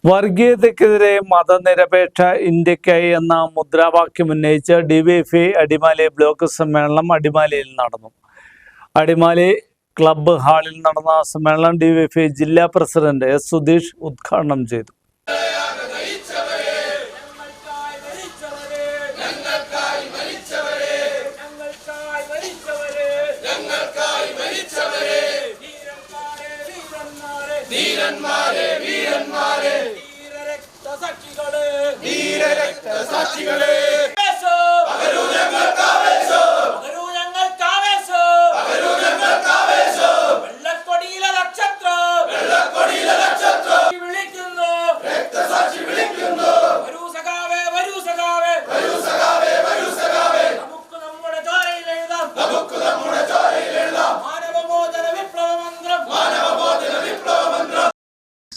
വർഗീയതയ്ക്കെതിരെ മതനിരപേക്ഷ ഇന്ത്യക്കായി എന്ന മുദ്രാവാക്യം ഉന്നയിച്ച് ഡിവൈഎഫ്ഐ അടിമാലി ബ്ലോക്ക് സമ്മേളനം അടിമാലിയിൽ നടന്നു. അടിമാലി ക്ലബ്ബ് ഹാളിൽ നടന്ന സമ്മേളനം ഡിവൈഎഫ്ഐ ജില്ലാ പ്രസിഡന്റ് എസ് സുധീഷ് ഉദ്ഘാടനം ചെയ്തു.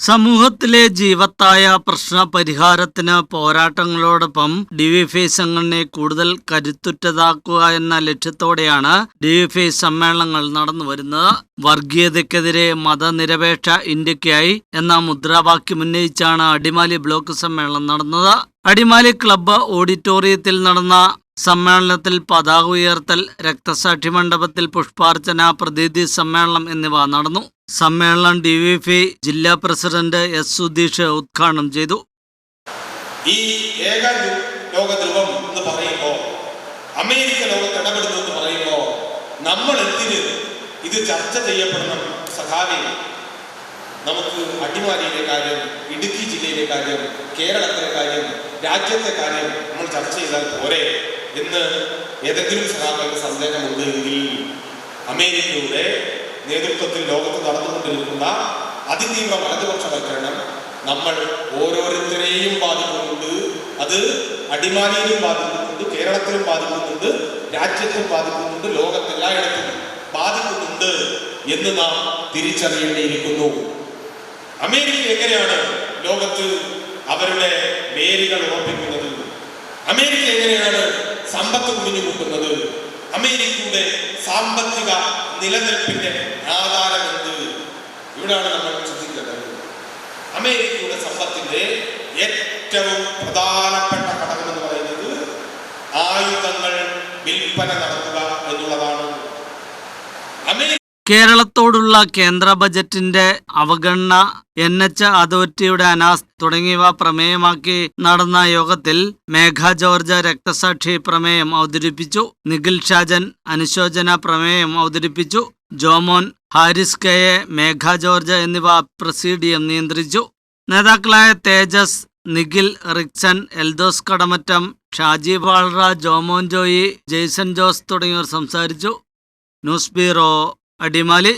സമൂഹത്തിലെ ജീവത്തായ പ്രശ്ന പരിഹാരത്തിന് പോരാട്ടങ്ങളോടൊപ്പം ഡിവൈഎഫ്ഐ സംഘടനയെ കൂടുതൽ കരുത്തുറ്റതാക്കുക എന്ന ലക്ഷ്യത്തോടെയാണ് ഡിവൈഎഫ്ഐ സമ്മേളനങ്ങൾ നടന്നു വരുന്നത്. വർഗീയതയ്ക്കെതിരെ മതനിരപേക്ഷ ഇന്ത്യക്കായി എന്ന മുദ്രാവാക്യം ഉന്നയിച്ചാണ് അടിമാലി ബ്ലോക്ക് സമ്മേളനം നടന്നത്. അടിമാലി ക്ലബ്ബ് ഓഡിറ്റോറിയത്തിൽ നടന്ന സമ്മേളനത്തിൽ പതാക ഉയർത്തൽ, രക്തസാക്ഷി മണ്ഡപത്തിൽ പുഷ്പാർച്ചന, പ്രതിനിധി സമ്മേളനം എന്നിവ നടന്നു. സമ്മേളനം ഡിവൈഎഫ്ഐ ജില്ലാ പ്രസിഡന്റ് എസ് സുധീഷ് ഉദ്ഘാടനം ചെയ്തു. ഈ ഏക ലോക ധ്രുവം എന്ന് പറയുമ്പോൾ, അമേരിക്ക ലോകത്ത് ഇടപെടുന്നു എന്ന് പറയുമ്പോൾ നമ്മൾ എന്തിന് ഇത് ചർച്ച ചെയ്യപ്പെടണം? സഖാവി, നമുക്ക് അടിമാലിയിലെ കാര്യം, ഇടുക്കി ജില്ലയിലെ കാര്യം, കേരളത്തിലെ കാര്യം, രാജ്യത്തെ കാര്യം നമ്മൾ ചർച്ച ചെയ്താൽ പോരെ എന്ന് ഏതെങ്കിലും സഖാക്കൾക്ക് സന്ദേഹമുണ്ട് എങ്കിൽ അമേരിക്കയുടെ നേതൃത്വത്തിൽ ലോകത്ത് നടന്നുകൊണ്ടിരിക്കുന്ന അതിതീവ്ര വലതുപക്ഷവൽക്കരണം നമ്മൾ ഓരോരുത്തരെയും ബാധിക്കുന്നുണ്ട്. അത് അടിമാലിയിലും ബാധിക്കുന്നുണ്ട്, കേരളത്തിലും ബാധിക്കുന്നുണ്ട്, രാജ്യത്തും ബാധിക്കുന്നുണ്ട്, ലോകത്തെല്ലായിടത്തും ബാധിക്കുന്നുണ്ട് എന്ന് നാം തിരിച്ചറിയേണ്ടിയിരിക്കുന്നു. അമേരിക്ക എങ്ങനെയാണ് ലോകത്ത് അവരുടെ വേരുകൾ ഉറപ്പിക്കുന്നത്? അമേരിക്ക എങ്ങനെയാണ് സമ്പത്ത് കുഞ്ഞുകൂട്ടുന്നത്? അമേരിക്കയുടെ സാമ്പത്തിക നിലനിൽപ്പിന്റെ ആധാരം എന്ത്? ഇവിടെയാണ് നമ്മൾ ചിന്തിക്കേണ്ടത്. അമേരിക്കയുടെ സമ്പത്തിന്റെ ഏറ്റവും പ്രധാനപ്പെട്ട ഘടകം എന്ന് പറയുന്നത് ആയുധങ്ങൾ വിൽപ്പന നടത്തുക എന്നുള്ളതാണ്. കേരളത്തോടുള്ള കേന്ദ്ര ബജറ്റിന്റെ അവഗണന, NH അതോറിറ്റിയുടെ അനാസ്ഥ തുടങ്ങിയവ പ്രമേയമാക്കി നടന്ന യോഗത്തിൽ മേഘ ജോർജ് രക്തസാക്ഷി പ്രമേയം അവതരിപ്പിച്ചു. നിഖിൽ ഷാജൻ അനുശോചന പ്രമേയം അവതരിപ്പിച്ചു. Jomon, Haris K A, Megha George എന്നിവ പ്രസീഡിയം നിയന്ത്രിച്ചു. നേതാക്കളായ തേജസ്, നിഖിൽ, റിക്സൺ, എൽദോസ് കടമറ്റം, ഷാജി വാൾറ, ജോമോൻ ജോയി, ജെയ്സൺ ജോസ് തുടങ്ങിയവർ സംസാരിച്ചു. News bureau Adimali.